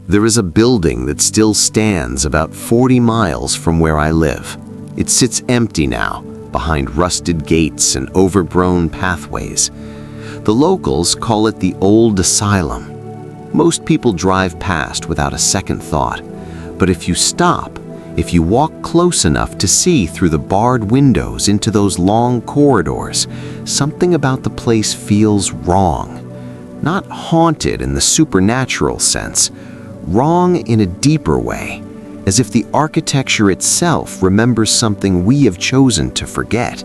There is a building that still stands about 40 miles from where I live. It sits empty now, behind rusted gates and overgrown pathways. The locals call it the Old Asylum. Most people drive past without a second thought, but if you stop, if you walk close enough to see through the barred windows into those long corridors, something about the place feels wrong. Not haunted in the supernatural sense, wrong in a deeper way, as if the architecture itself remembers something we have chosen to forget.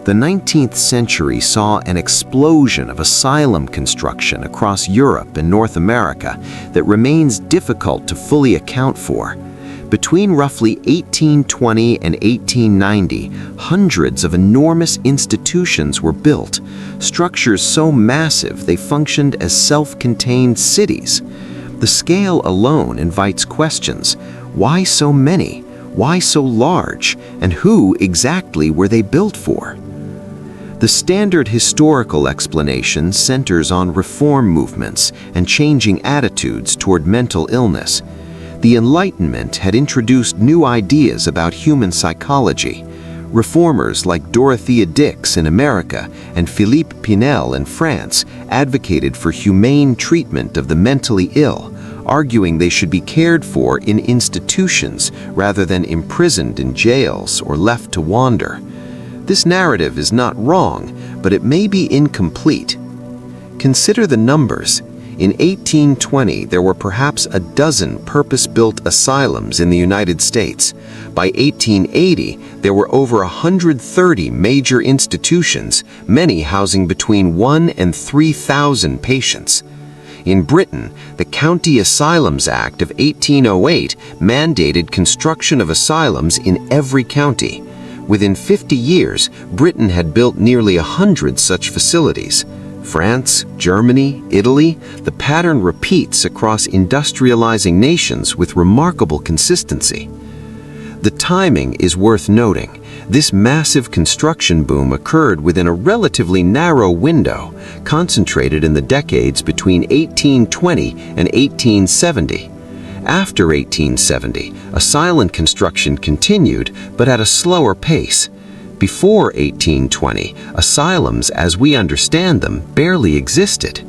The 19th century saw an explosion of asylum construction across Europe and North America that remains difficult to fully account for. Between roughly 1820 and 1890, hundreds of enormous institutions were built, structures so massive they functioned as self-contained cities. The scale alone invites questions. Why so many? Why so large? And who exactly were they built for? The standard historical explanation centers on reform movements and changing attitudes toward mental illness. The Enlightenment had introduced new ideas about human psychology. Reformers like Dorothea Dix in America and Philippe Pinel in France advocated for humane treatment of the mentally ill, arguing they should be cared for in institutions rather than imprisoned in jails or left to wander. This narrative is not wrong, but it may be incomplete. Consider the numbers. In 1820, there were perhaps a dozen purpose-built asylums in the United States. By 1880, there were over 130 major institutions, many housing between 1,000 and 3,000 patients. In Britain, the County Asylums Act of 1808 mandated construction of asylums in every county. Within 50 years, Britain had built nearly 100 such facilities. France, Germany, Italy, the pattern repeats across industrializing nations with remarkable consistency. The timing is worth noting. This massive construction boom occurred within a relatively narrow window, concentrated in the decades between 1820 and 1870. After 1870, asylum construction continued, but at a slower pace. Before 1820, asylums, as we understand them, barely existed.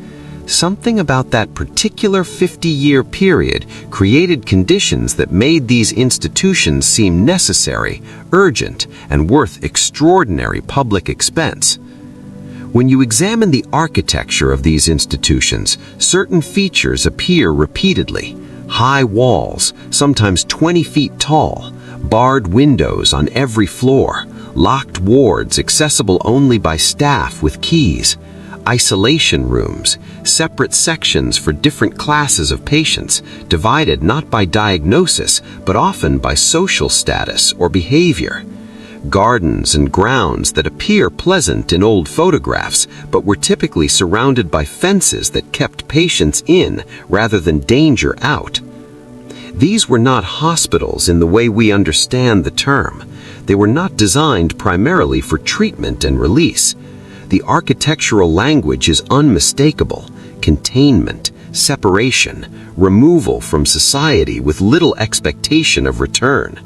Something about that particular 50-year period created conditions that made these institutions seem necessary, urgent, and worth extraordinary public expense. When you examine the architecture of these institutions, certain features appear repeatedly. High walls, sometimes 20 feet tall, barred windows on every floor, locked wards accessible only by staff with keys, isolation rooms, separate sections for different classes of patients, divided not by diagnosis, but often by social status or behavior. Gardens and grounds that appear pleasant in old photographs, but were typically surrounded by fences that kept patients in rather than danger out. These were not hospitals in the way we understand the term. They were not designed primarily for treatment and release. The architectural language is unmistakable: containment, separation, removal from society with little expectation of return.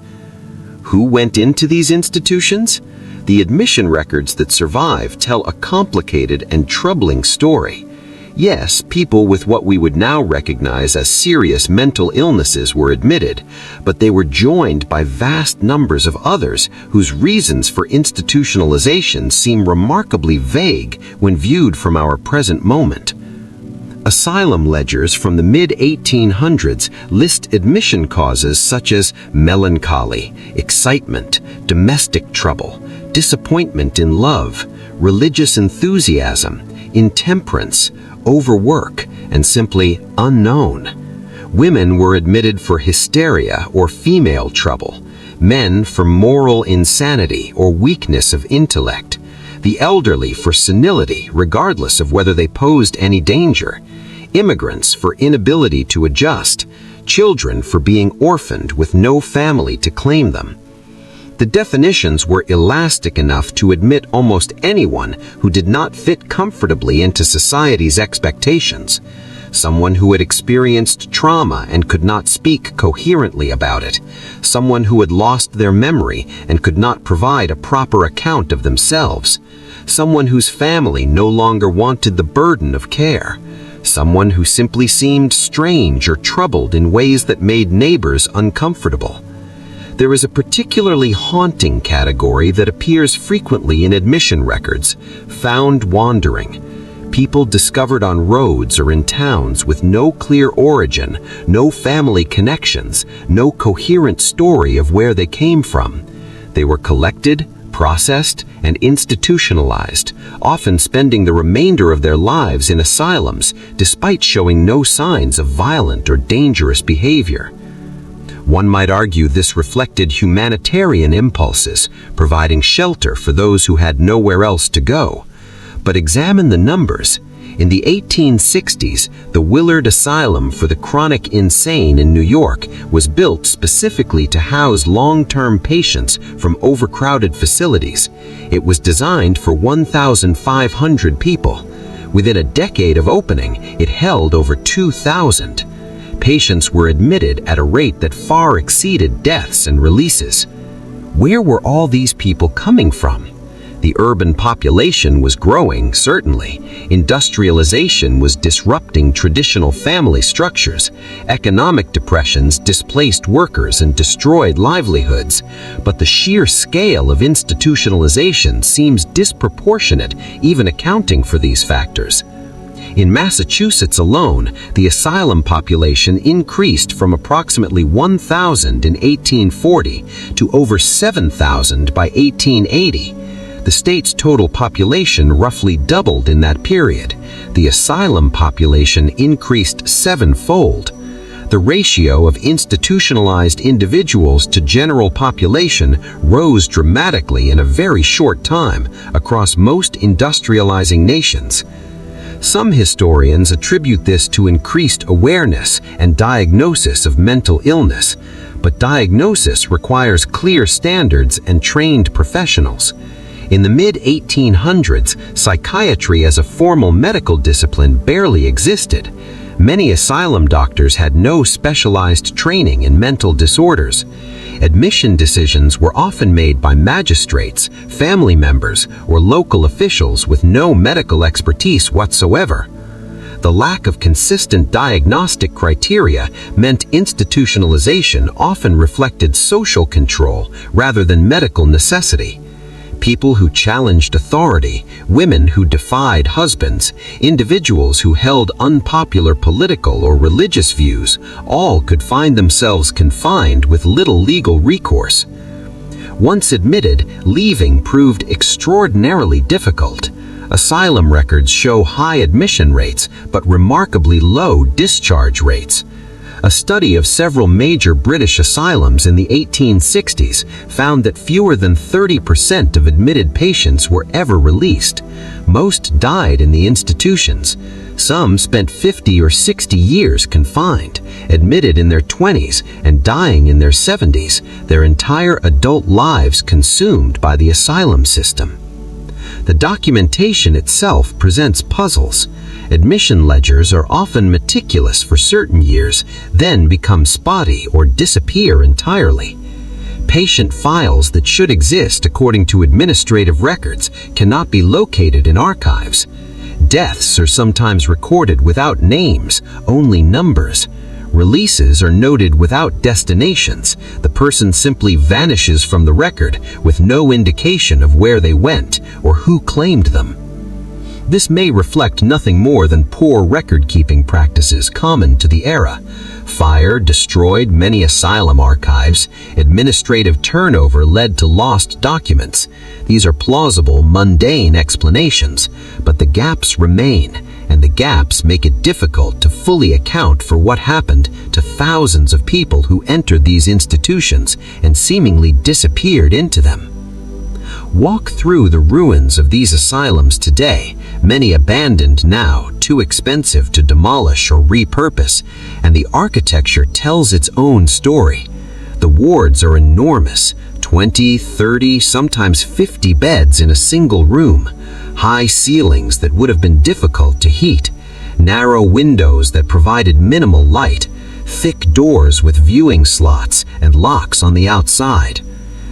Who went into these institutions? The admission records that survive tell a complicated and troubling story. Yes, people with what we would now recognize as serious mental illnesses were admitted, but they were joined by vast numbers of others whose reasons for institutionalization seem remarkably vague when viewed from our present moment. Asylum ledgers from the mid-1800s list admission causes such as melancholy, excitement, domestic trouble, disappointment in love, religious enthusiasm, intemperance, overwork, and simply unknown. Women were admitted for hysteria or female trouble, men for moral insanity or weakness of intellect, the elderly for senility regardless of whether they posed any danger, immigrants for inability to adjust, children for being orphaned with no family to claim them. The definitions were elastic enough to admit almost anyone who did not fit comfortably into society's expectations. someone who had experienced trauma and could not speak coherently about it, someone who had lost their memory and could not provide a proper account of themselves, someone whose family no longer wanted the burden of care, someone who simply seemed strange or troubled in ways that made neighbors uncomfortable. There is a particularly haunting category that appears frequently in admission records: found wandering. People discovered on roads or in towns with no clear origin, no family connections, no coherent story of where they came from. They were collected, processed, and institutionalized, often spending the remainder of their lives in asylums despite showing no signs of violent or dangerous behavior. One might argue this reflected humanitarian impulses, providing shelter for those who had nowhere else to go. But examine the numbers. In the 1860s, the Willard Asylum for the Chronic Insane in New York was built specifically to house long-term patients from overcrowded facilities. It was designed for 1,500 people. Within a decade of opening, it held over 2,000. Patients were admitted at a rate that far exceeded deaths and releases. Where were all these people coming from? The urban population was growing, certainly. Industrialization was disrupting traditional family structures. Economic depressions displaced workers and destroyed livelihoods. But the sheer scale of institutionalization seems disproportionate, even accounting for these factors. In Massachusetts alone, the asylum population increased from approximately 1,000 in 1840 to over 7,000 by 1880. The state's total population roughly doubled in that period. The asylum population increased sevenfold. The ratio of institutionalized individuals to general population rose dramatically in a very short time across most industrializing nations. Some historians attribute this to increased awareness and diagnosis of mental illness, but diagnosis requires clear standards and trained professionals. In the mid-1800s, psychiatry as a formal medical discipline barely existed. Many asylum doctors had no specialized training in mental disorders. Admission decisions were often made by magistrates, family members, or local officials with no medical expertise whatsoever. The lack of consistent diagnostic criteria meant institutionalization often reflected social control rather than medical necessity. People who challenged authority, women who defied husbands, individuals who held unpopular political or religious views, all could find themselves confined with little legal recourse. Once admitted, leaving proved extraordinarily difficult. Asylum records show high admission rates, but remarkably low discharge rates. A study of several major British asylums in the 1860s found that fewer than 30% of admitted patients were ever released. Most died in the institutions. Some spent 50 or 60 years confined, admitted in their 20s and dying in their 70s, their entire adult lives consumed by the asylum system. The documentation itself presents puzzles. Admission ledgers are often meticulous for certain years, then become spotty or disappear entirely. Patient files that should exist according to administrative records cannot be located in archives. Deaths are sometimes recorded without names, only numbers. Releases are noted without destinations. The person simply vanishes from the record with no indication of where they went or who claimed them. This may reflect nothing more than poor record-keeping practices common to the era. Fire destroyed many asylum archives. Administrative turnover led to lost documents. These are plausible, mundane explanations, but the gaps remain, and the gaps make it difficult to fully account for what happened to thousands of people who entered these institutions and seemingly disappeared into them. Walk through the ruins of these asylums today, many abandoned now, too expensive to demolish or repurpose, and the architecture tells its own story. The wards are enormous, 20, 30, sometimes 50 beds in a single room, high ceilings that would have been difficult to heat. narrow windows that provided minimal light, thick doors with viewing slots and locks on the outside.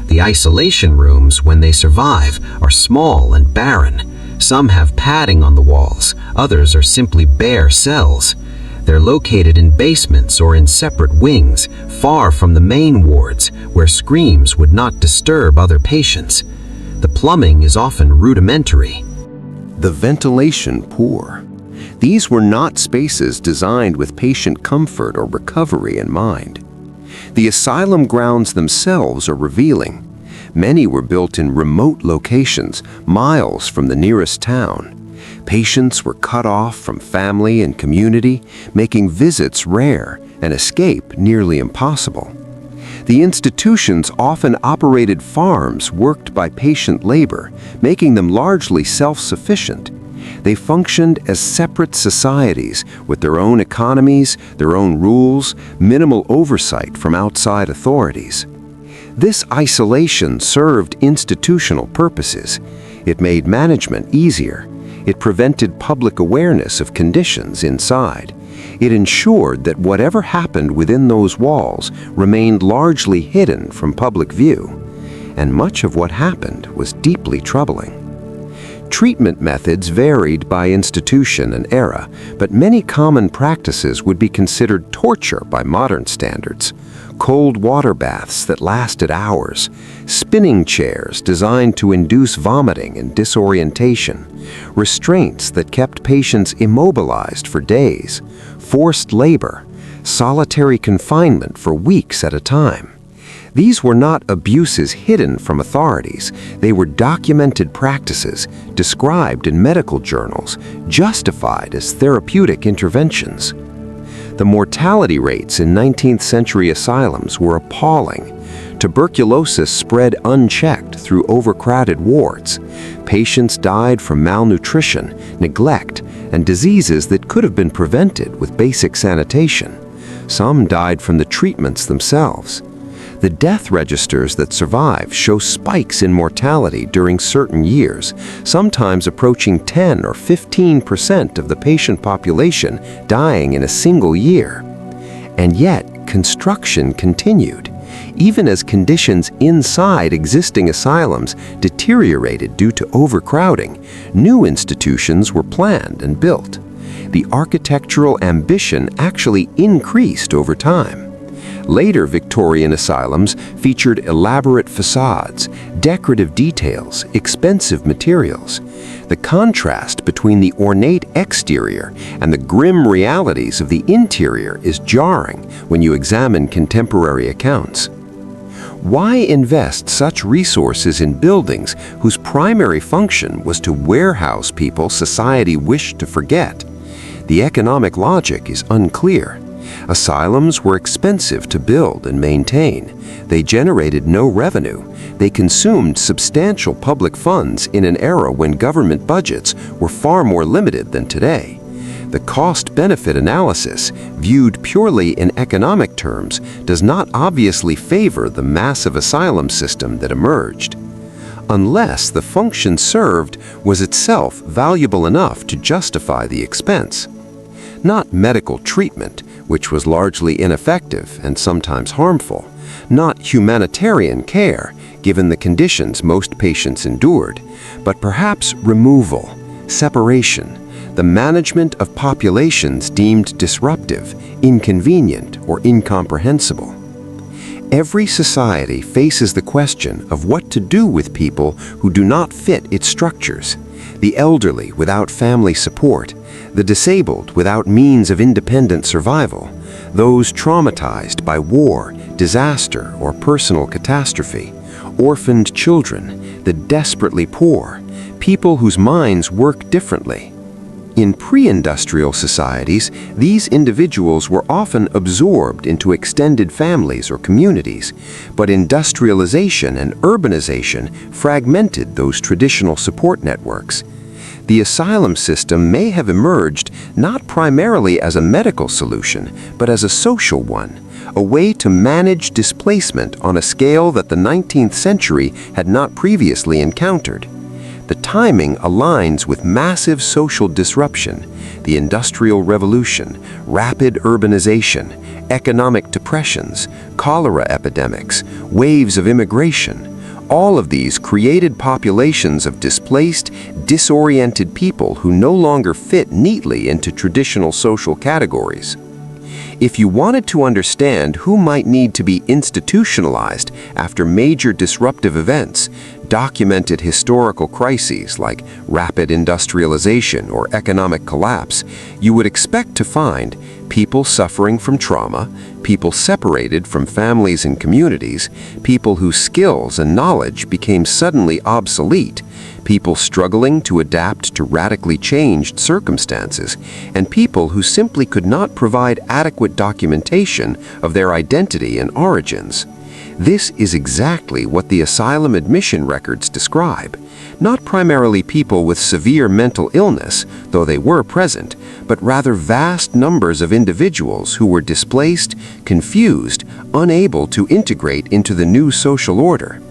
The isolation rooms, when they survive, are small and barren. Some have padding on the walls, others are simply bare cells. They're located in basements or in separate wings, far from the main wards, where screams would not disturb other patients. The plumbing is often rudimentary. The ventilation poor. These were not spaces designed with patient comfort or recovery in mind. The asylum grounds themselves are revealing. Many were built in remote locations, miles from the nearest town. Patients were cut off from family and community, making visits rare and escape nearly impossible. The institutions often operated farms worked by patient labor, making them largely self-sufficient. They functioned as separate societies with their own economies, their own rules, minimal oversight from outside authorities. This isolation served institutional purposes. It made management easier. It prevented public awareness of conditions inside. It ensured that whatever happened within those walls remained largely hidden from public view. And much of what happened was deeply troubling. Treatment methods varied by institution and era, but many common practices would be considered torture by modern standards. Cold water baths that lasted hours, spinning chairs designed to induce vomiting and disorientation, restraints that kept patients immobilized for days, forced labor, solitary confinement for weeks at a time. These were not abuses hidden from authorities. They were documented practices, described in medical journals, justified as therapeutic interventions. The mortality rates in 19th century asylums were appalling. Tuberculosis spread unchecked through overcrowded wards. Patients died from malnutrition, neglect, and diseases that could have been prevented with basic sanitation. Some died from the treatments themselves. The death registers that survive show spikes in mortality during certain years, sometimes approaching 10 or 15% of the patient population dying in a single year. And yet, construction continued. Even as conditions inside existing asylums deteriorated due to overcrowding, new institutions were planned and built. The architectural ambition actually increased over time. Later Victorian asylums featured elaborate facades, decorative details, expensive materials. The contrast between the ornate exterior and the grim realities of the interior is jarring when you examine contemporary accounts. Why invest such resources in buildings whose primary function was to warehouse people society wished to forget? The economic logic is unclear. Asylums were expensive to build and maintain. They generated no revenue. They consumed substantial public funds in an era when government budgets were far more limited than today. The cost-benefit analysis, viewed purely in economic terms, does not obviously favor the massive asylum system that emerged, unless the function served was itself valuable enough to justify the expense. Not medical treatment, which was largely ineffective and sometimes harmful, not humanitarian care, given the conditions most patients endured, but perhaps removal, separation, the management of populations deemed disruptive, inconvenient, or incomprehensible. Every society faces the question of what to do with people who do not fit its structures: the elderly without family support, the disabled without means of independent survival, those traumatized by war, disaster, or personal catastrophe, orphaned children, the desperately poor, people whose minds work differently. In pre-industrial societies, these individuals were often absorbed into extended families or communities, but industrialization and urbanization fragmented those traditional support networks. The asylum system may have emerged not primarily as a medical solution, but as a social one, a way to manage displacement on a scale that the 19th century had not previously encountered. The timing aligns with massive social disruption, the Industrial Revolution, rapid urbanization, economic depressions, cholera epidemics, waves of immigration. All of these created populations of displaced, disoriented people who no longer fit neatly into traditional social categories. If you wanted to understand who might need to be institutionalized after major disruptive events, documented historical crises like rapid industrialization or economic collapse, you would expect to find people suffering from trauma, people separated from families and communities, people whose skills and knowledge became suddenly obsolete, people struggling to adapt to radically changed circumstances, and people who simply could not provide adequate documentation of their identity and origins. This is exactly what the asylum admission records describe. Not primarily people with severe mental illness, though they were present, but rather vast numbers of individuals who were displaced, confused, unable to integrate into the new social order.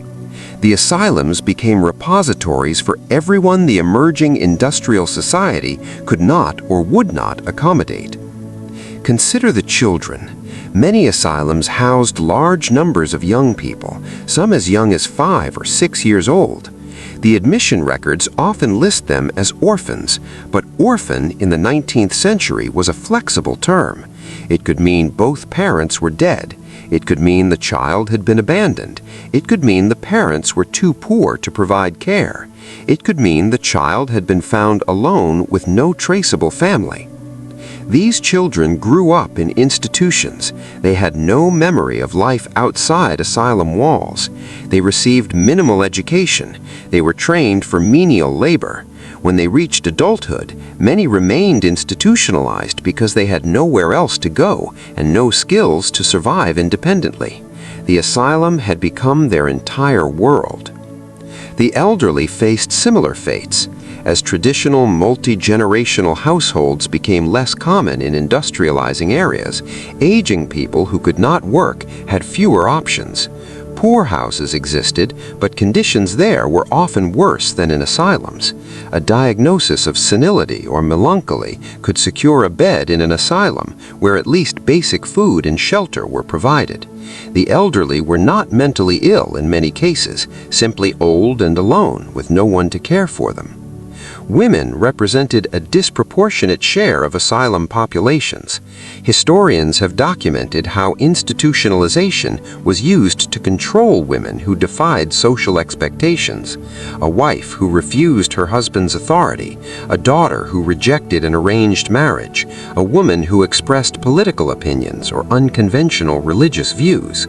The asylums became repositories for everyone the emerging industrial society could not or would not accommodate. Consider the children. Many asylums housed large numbers of young people, some as young as 5 or 6 years old. The admission records often list them as orphans, but orphan in the 19th century was a flexible term. It could mean both parents were dead. It could mean the child had been abandoned. It could mean the parents were too poor to provide care. It could mean the child had been found alone with no traceable family. These children grew up in institutions. They had no memory of life outside asylum walls. They received minimal education. They were trained for menial labor. When they reached adulthood, many remained institutionalized because they had nowhere else to go and no skills to survive independently. The asylum had become their entire world. The elderly faced similar fates. As traditional multi-generational households became less common in industrializing areas, aging people who could not work had fewer options. Poor houses existed, but conditions there were often worse than in asylums. A diagnosis of senility or melancholy could secure a bed in an asylum where at least basic food and shelter were provided. The elderly were not mentally ill in many cases, simply old and alone with no one to care for them. Women represented a disproportionate share of asylum populations. Historians have documented how institutionalization was used to control women who defied social expectations. A wife who refused her husband's authority, a daughter who rejected an arranged marriage, a woman who expressed political opinions or unconventional religious views.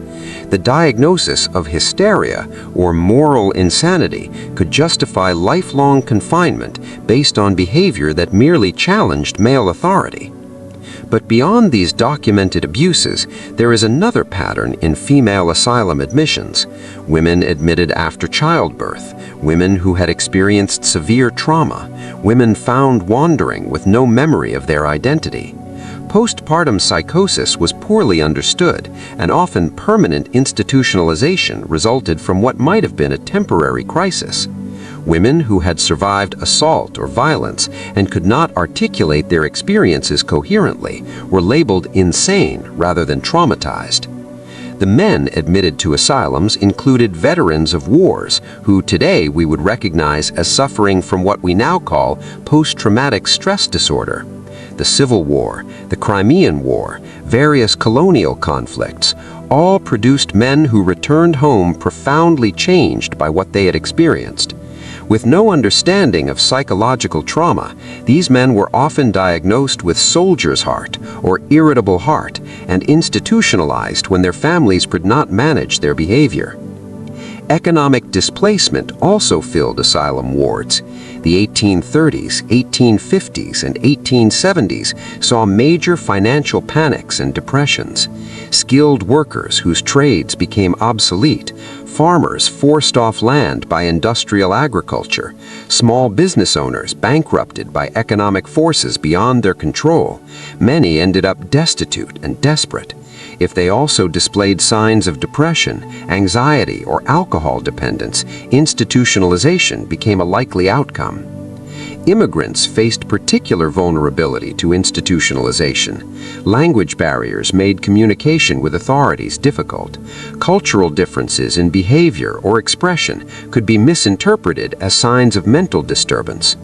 The diagnosis of hysteria or moral insanity could justify lifelong confinement based on behavior that merely challenged male authority. But beyond these documented abuses, there is another pattern in female asylum admissions. Women admitted after childbirth, women who had experienced severe trauma, women found wandering with no memory of their identity. Postpartum psychosis was poorly understood, and often permanent institutionalization resulted from what might have been a temporary crisis. Women who had survived assault or violence and could not articulate their experiences coherently were labeled insane rather than traumatized. The men admitted to asylums included veterans of wars who today we would recognize as suffering from what we now call post-traumatic stress disorder. The Civil War, the Crimean War, various colonial conflicts, all produced men who returned home profoundly changed by what they had experienced. With no understanding of psychological trauma, these men were often diagnosed with soldier's heart or irritable heart and institutionalized when their families could not manage their behavior. Economic displacement also filled asylum wards. The 1830s, 1850s, and 1870s saw major financial panics and depressions. Skilled workers whose trades became obsolete, farmers forced off land by industrial agriculture, small business owners bankrupted by economic forces beyond their control. Many ended up destitute and desperate. If they also displayed signs of depression, anxiety, or alcohol dependence, institutionalization became a likely outcome. Immigrants faced particular vulnerability to institutionalization. Language barriers made communication with authorities difficult. Cultural differences in behavior or expression could be misinterpreted as signs of mental disturbance.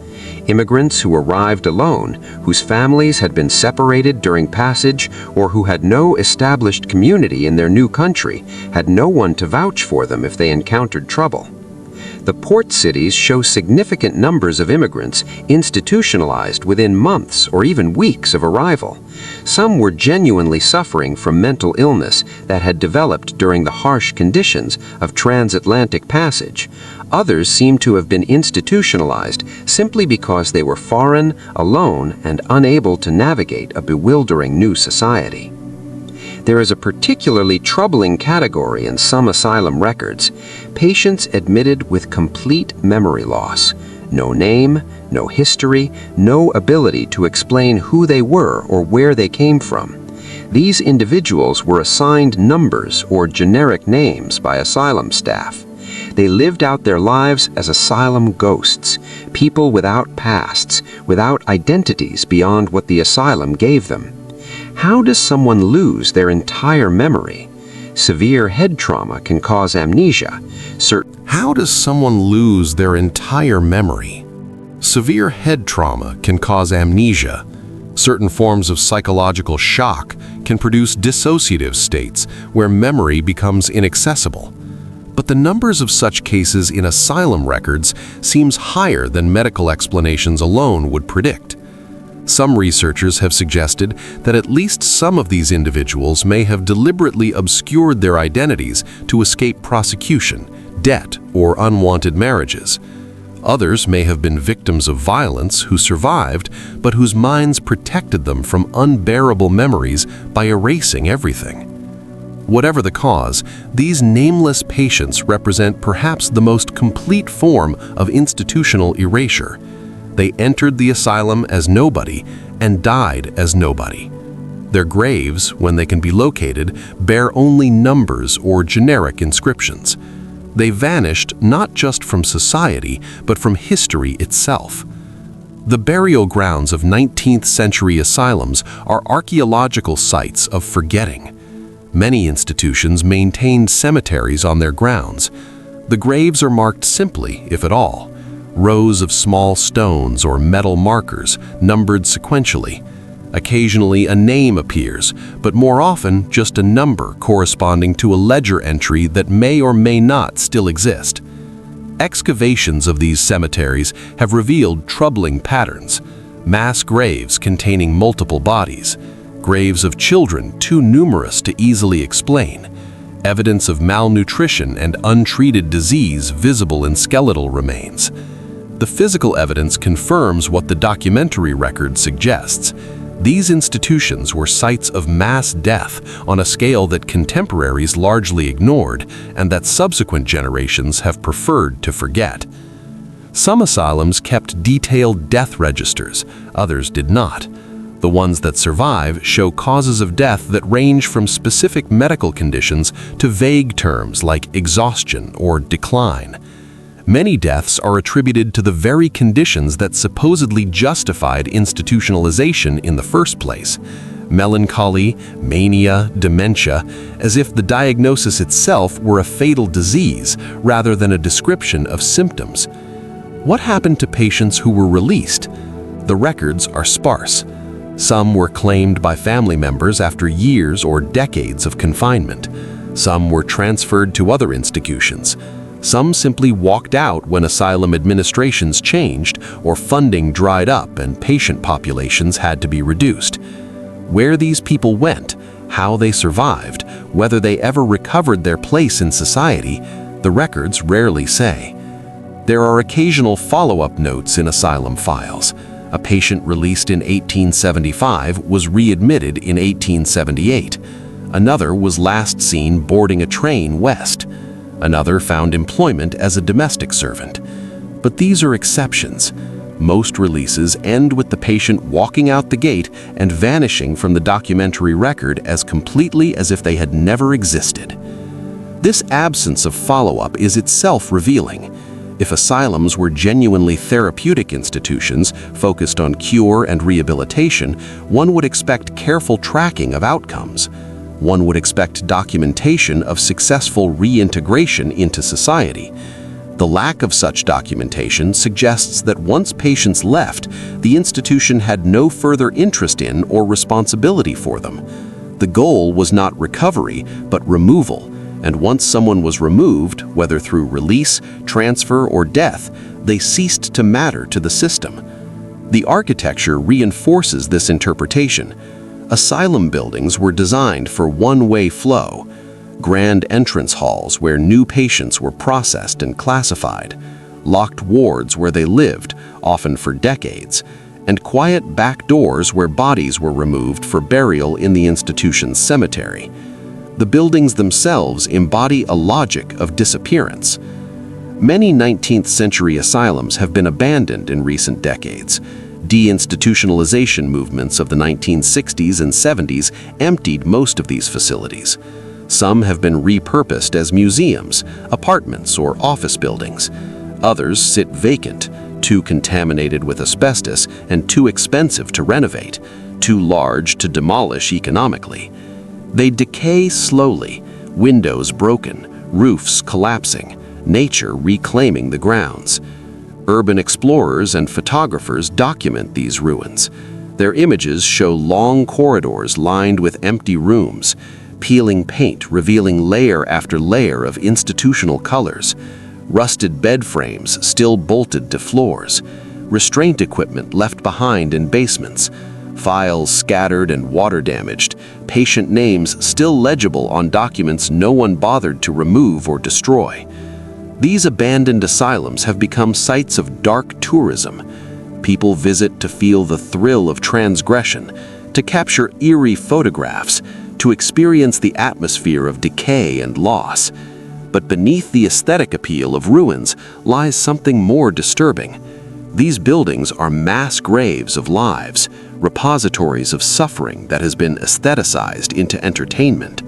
Immigrants who arrived alone, whose families had been separated during passage, or who had no established community in their new country, had no one to vouch for them if they encountered trouble. The port cities show significant numbers of immigrants institutionalized within months or even weeks of arrival. Some were genuinely suffering from mental illness that had developed during the harsh conditions of transatlantic passage. Others seem to have been institutionalized simply because they were foreign, alone, and unable to navigate a bewildering new society. There is a particularly troubling category in some asylum records: patients admitted with complete memory loss. No name, no history, no ability to explain who they were or where they came from. These individuals were assigned numbers or generic names by asylum staff. They lived out their lives as asylum ghosts, people without pasts, without identities beyond what the asylum gave them. How does someone lose their entire memory? Severe head trauma can cause amnesia. How does someone lose their entire memory? Severe head trauma can cause amnesia. Certain forms of psychological shock can produce dissociative states where memory becomes inaccessible. But the numbers of such cases in asylum records seems higher than medical explanations alone would predict. Some researchers have suggested that at least some of these individuals may have deliberately obscured their identities to escape prosecution, debt, or unwanted marriages. Others may have been victims of violence who survived, but whose minds protected them from unbearable memories by erasing everything. Whatever the cause, these nameless patients represent perhaps the most complete form of institutional erasure. They entered the asylum as nobody and died as nobody. Their graves, when they can be located, bear only numbers or generic inscriptions. They vanished not just from society, but from history itself. The burial grounds of 19th century asylums are archaeological sites of forgetting. Many institutions maintained cemeteries on their grounds. The graves are marked simply, if at all. Rows of small stones or metal markers numbered sequentially. Occasionally a name appears, but more often just a number corresponding to a ledger entry that may or may not still exist. Excavations of these cemeteries have revealed troubling patterns: mass graves containing multiple bodies, graves of children too numerous to easily explain, evidence of malnutrition and untreated disease visible in skeletal remains. The physical evidence confirms what the documentary record suggests. These institutions were sites of mass death on a scale that contemporaries largely ignored and that subsequent generations have preferred to forget. Some asylums kept detailed death registers, others did not. The ones that survive show causes of death that range from specific medical conditions to vague terms like exhaustion or decline. Many deaths are attributed to the very conditions that supposedly justified institutionalization in the first place: melancholy, mania, dementia, as if the diagnosis itself were a fatal disease rather than a description of symptoms. What happened to patients who were released? The records are sparse. Some were claimed by family members after years or decades of confinement. Some were transferred to other institutions. Some simply walked out when asylum administrations changed or funding dried up and patient populations had to be reduced. Where these people went, how they survived, whether they ever recovered their place in society, the records rarely say. There are occasional follow-up notes in asylum files. A patient released in 1875 was readmitted in 1878. Another was last seen boarding a train west. Another found employment as a domestic servant. But these are exceptions. Most releases end with the patient walking out the gate and vanishing from the documentary record as completely as if they had never existed. This absence of follow-up is itself revealing. If asylums were genuinely therapeutic institutions focused on cure and rehabilitation, one would expect careful tracking of outcomes. One would expect documentation of successful reintegration into society. The lack of such documentation suggests that once patients left, the institution had no further interest in or responsibility for them. The goal was not recovery, but removal, and once someone was removed, whether through release, transfer, or death, they ceased to matter to the system. The architecture reinforces this interpretation. Asylum buildings were designed for one-way flow. Grand entrance halls where new patients were processed and classified, locked wards where they lived, often for decades, and quiet back doors where bodies were removed for burial in the institution's cemetery. The buildings themselves embody a logic of disappearance. Many 19th century asylums have been abandoned in recent decades. Deinstitutionalization movements of the 1960s and 70s emptied most of these facilities. Some have been repurposed as museums, apartments, or office buildings. Others sit vacant, too contaminated with asbestos and too expensive to renovate, too large to demolish economically. They decay slowly, windows broken, roofs collapsing, nature reclaiming the grounds. Urban explorers and photographers document these ruins. Their images show long corridors lined with empty rooms, peeling paint revealing layer after layer of institutional colors, rusted bed frames still bolted to floors, restraint equipment left behind in basements, files scattered and water-damaged, patient names still legible on documents no one bothered to remove or destroy. These abandoned asylums have become sites of dark tourism. People visit to feel the thrill of transgression, to capture eerie photographs, to experience the atmosphere of decay and loss. But beneath the aesthetic appeal of ruins lies something more disturbing. These buildings are mass graves of lives, repositories of suffering that has been aestheticized into entertainment.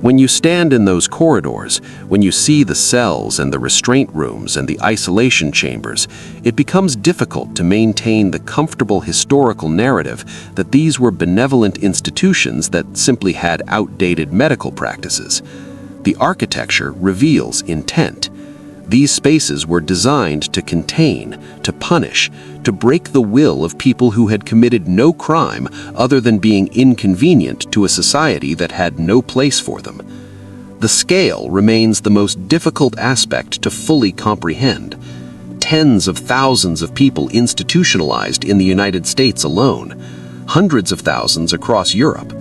When you stand in those corridors, when you see the cells and the restraint rooms and the isolation chambers, it becomes difficult to maintain the comfortable historical narrative that these were benevolent institutions that simply had outdated medical practices. The architecture reveals intent. These spaces were designed to contain, to punish, to break the will of people who had committed no crime other than being inconvenient to a society that had no place for them. The scale remains the most difficult aspect to fully comprehend. Tens of thousands of people institutionalized in the United States alone, hundreds of thousands across Europe,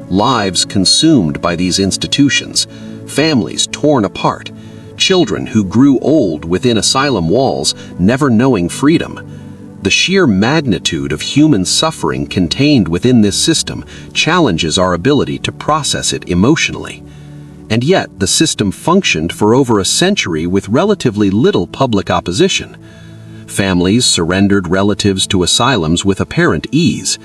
lives consumed by these institutions, families torn apart, children who grew old within asylum walls, never knowing freedom. The sheer magnitude of human suffering contained within this system challenges our ability to process it emotionally. And yet, the system functioned for over a century with relatively little public opposition. Families surrendered relatives to asylums with apparent ease.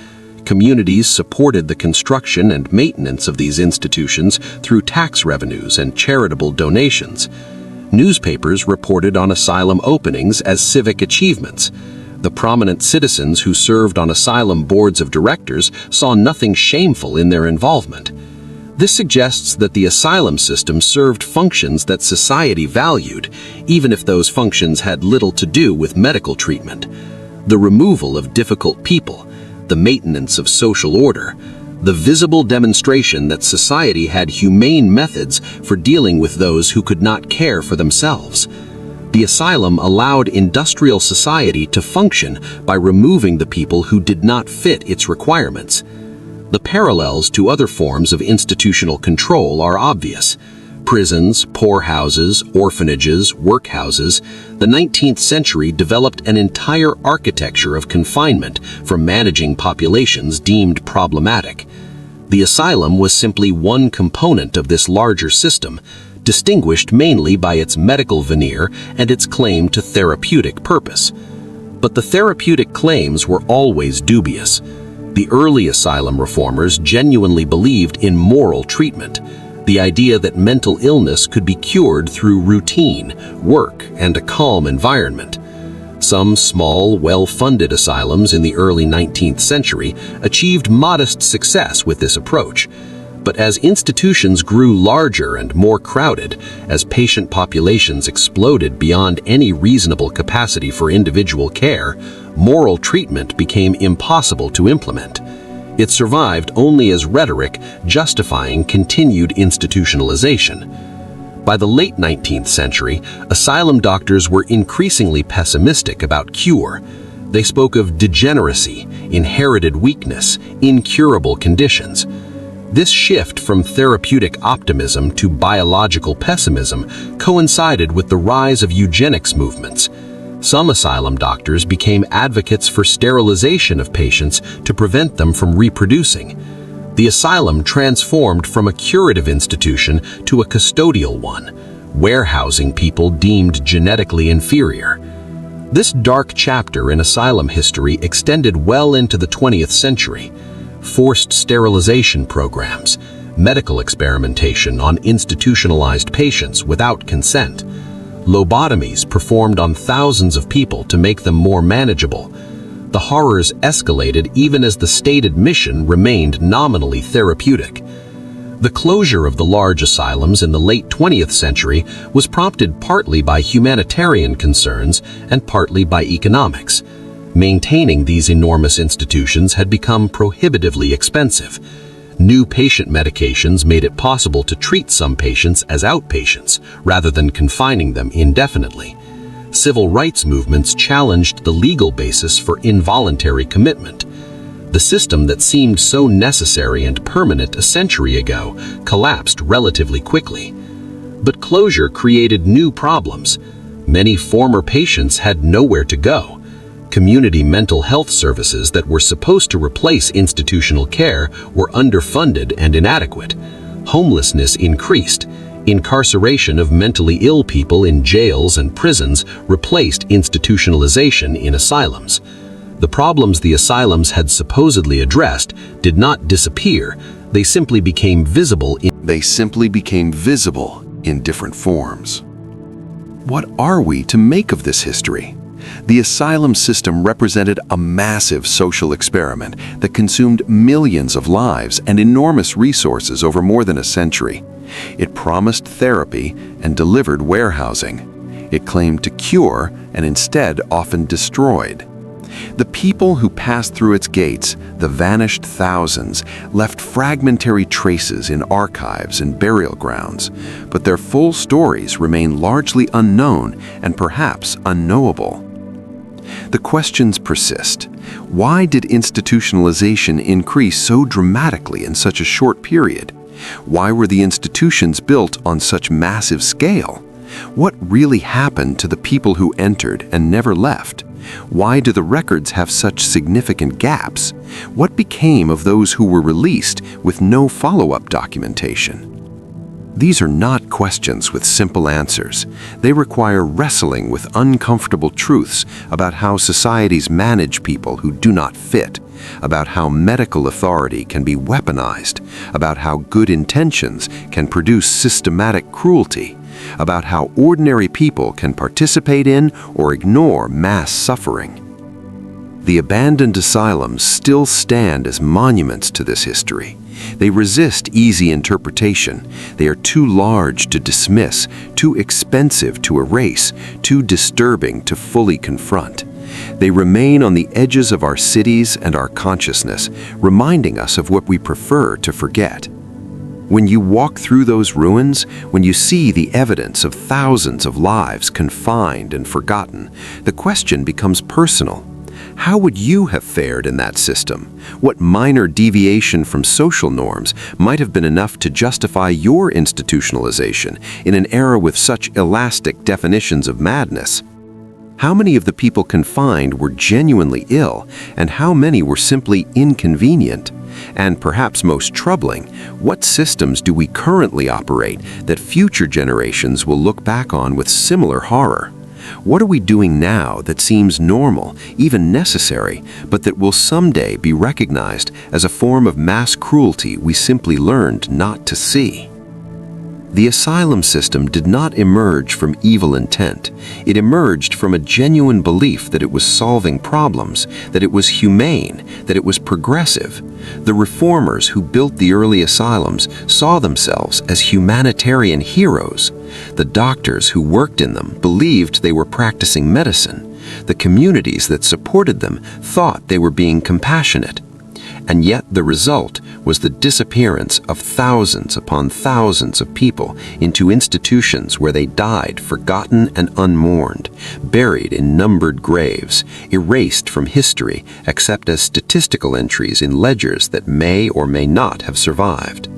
Communities supported the construction and maintenance of these institutions through tax revenues and charitable donations. Newspapers reported on asylum openings as civic achievements. The prominent citizens who served on asylum boards of directors saw nothing shameful in their involvement. This suggests that the asylum system served functions that society valued, even if those functions had little to do with medical treatment. The removal of difficult people, the maintenance of social order, the visible demonstration that society had humane methods for dealing with those who could not care for themselves. The asylum allowed industrial society to function by removing the people who did not fit its requirements. The parallels to other forms of institutional control are obvious. Prisons, poorhouses, orphanages, workhouses, the 19th century developed an entire architecture of confinement for managing populations deemed problematic. The asylum was simply one component of this larger system, distinguished mainly by its medical veneer and its claim to therapeutic purpose. But the therapeutic claims were always dubious. The early asylum reformers genuinely believed in moral treatment, the idea that mental illness could be cured through routine, work, and a calm environment. Some small, well-funded asylums in the early 19th century achieved modest success with this approach. But as institutions grew larger and more crowded, as patient populations exploded beyond any reasonable capacity for individual care, moral treatment became impossible to implement. It survived only as rhetoric justifying continued institutionalization. By the late 19th century, asylum doctors were increasingly pessimistic about cure. They spoke of degeneracy, inherited weakness, incurable conditions. This shift from therapeutic optimism to biological pessimism coincided with the rise of eugenics movements. Some asylum doctors became advocates for sterilization of patients to prevent them from reproducing. The asylum transformed from a curative institution to a custodial one, warehousing people deemed genetically inferior. This dark chapter in asylum history extended well into the 20th century. Forced sterilization programs, medical experimentation on institutionalized patients without consent, lobotomies performed on thousands of people to make them more manageable. The horrors escalated even as the stated mission remained nominally therapeutic. The closure of the large asylums in the late 20th century was prompted partly by humanitarian concerns and partly by economics. Maintaining these enormous institutions had become prohibitively expensive. New patient medications made it possible to treat some patients as outpatients rather than confining them indefinitely. Civil rights movements challenged the legal basis for involuntary commitment. The system that seemed so necessary and permanent a century ago collapsed relatively quickly. But closure created new problems. Many former patients had nowhere to go. Community mental health services that were supposed to replace institutional care were underfunded and inadequate. Homelessness increased. Incarceration of mentally ill people in jails and prisons replaced institutionalization in asylums. The problems the asylums had supposedly addressed did not disappear. They simply became visible in different forms. What are we to make of this history? The asylum system represented a massive social experiment that consumed millions of lives and enormous resources over more than a century. It promised therapy and delivered warehousing. It claimed to cure and instead often destroyed. The people who passed through its gates, the vanished thousands, left fragmentary traces in archives and burial grounds, but their full stories remain largely unknown and perhaps unknowable. The questions persist. Why did institutionalization increase so dramatically in such a short period? Why were the institutions built on such massive scale? What really happened to the people who entered and never left? Why do the records have such significant gaps? What became of those who were released with no follow-up documentation? These are not questions with simple answers. They require wrestling with uncomfortable truths about how societies manage people who do not fit, about how medical authority can be weaponized, about how good intentions can produce systematic cruelty, about how ordinary people can participate in or ignore mass suffering. The abandoned asylums still stand as monuments to this history. They resist easy interpretation. They are too large to dismiss, too expensive to erase, too disturbing to fully confront. They remain on the edges of our cities and our consciousness, reminding us of what we prefer to forget. When you walk through those ruins, when you see the evidence of thousands of lives confined and forgotten, the question becomes personal. How would you have fared in that system? What minor deviation from social norms might have been enough to justify your institutionalization in an era with such elastic definitions of madness? How many of the people confined were genuinely ill, and how many were simply inconvenient? And perhaps most troubling, what systems do we currently operate that future generations will look back on with similar horror? What are we doing now that seems normal, even necessary, but that will someday be recognized as a form of mass cruelty we simply learned not to see? The asylum system did not emerge from evil intent. It emerged from a genuine belief that it was solving problems, that it was humane, that it was progressive. The reformers who built the early asylums saw themselves as humanitarian heroes. The doctors who worked in them believed they were practicing medicine. The communities that supported them thought they were being compassionate. And yet the result was the disappearance of thousands upon thousands of people into institutions where they died forgotten and unmourned, buried in numbered graves, erased from history except as statistical entries in ledgers that may or may not have survived.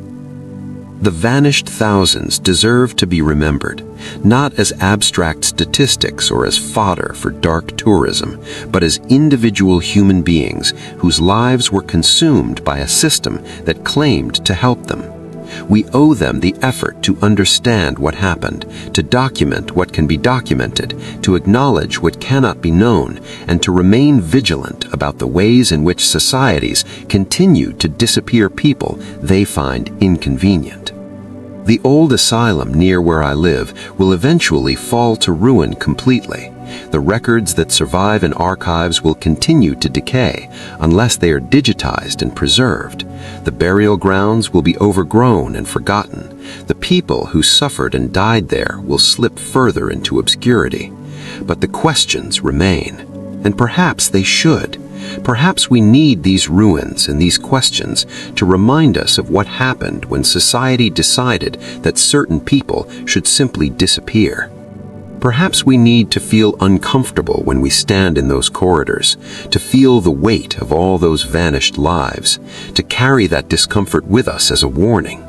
The vanished thousands deserve to be remembered, not as abstract statistics or as fodder for dark tourism, but as individual human beings whose lives were consumed by a system that claimed to help them. We owe them the effort to understand what happened, to document what can be documented, to acknowledge what cannot be known, and to remain vigilant about the ways in which societies continue to disappear people they find inconvenient. The old asylum near where I live will eventually fall to ruin completely. The records that survive in archives will continue to decay unless they are digitized and preserved. The burial grounds will be overgrown and forgotten. The people who suffered and died there will slip further into obscurity. But the questions remain, and perhaps they should. Perhaps we need these ruins and these questions to remind us of what happened when society decided that certain people should simply disappear. Perhaps we need to feel uncomfortable when we stand in those corridors, to feel the weight of all those vanished lives, to carry that discomfort with us as a warning.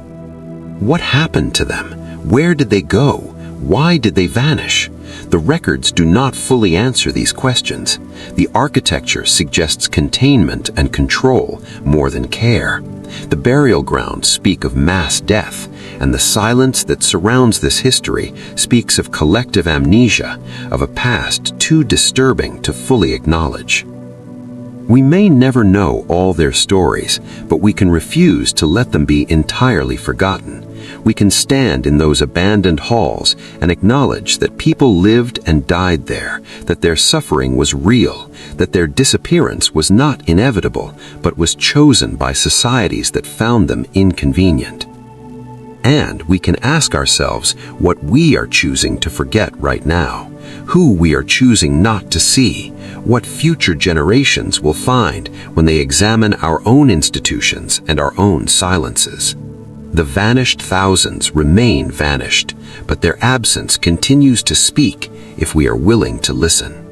What happened to them? Where did they go? Why did they vanish? The records do not fully answer these questions. The architecture suggests containment and control more than care. The burial grounds speak of mass death, and the silence that surrounds this history speaks of collective amnesia, of a past too disturbing to fully acknowledge. We may never know all their stories, but we can refuse to let them be entirely forgotten. We can stand in those abandoned halls and acknowledge that people lived and died there, that their suffering was real, that their disappearance was not inevitable, but was chosen by societies that found them inconvenient. And we can ask ourselves what we are choosing to forget right now, who we are choosing not to see, what future generations will find when they examine our own institutions and our own silences. The vanished thousands remain vanished, but their absence continues to speak if we are willing to listen.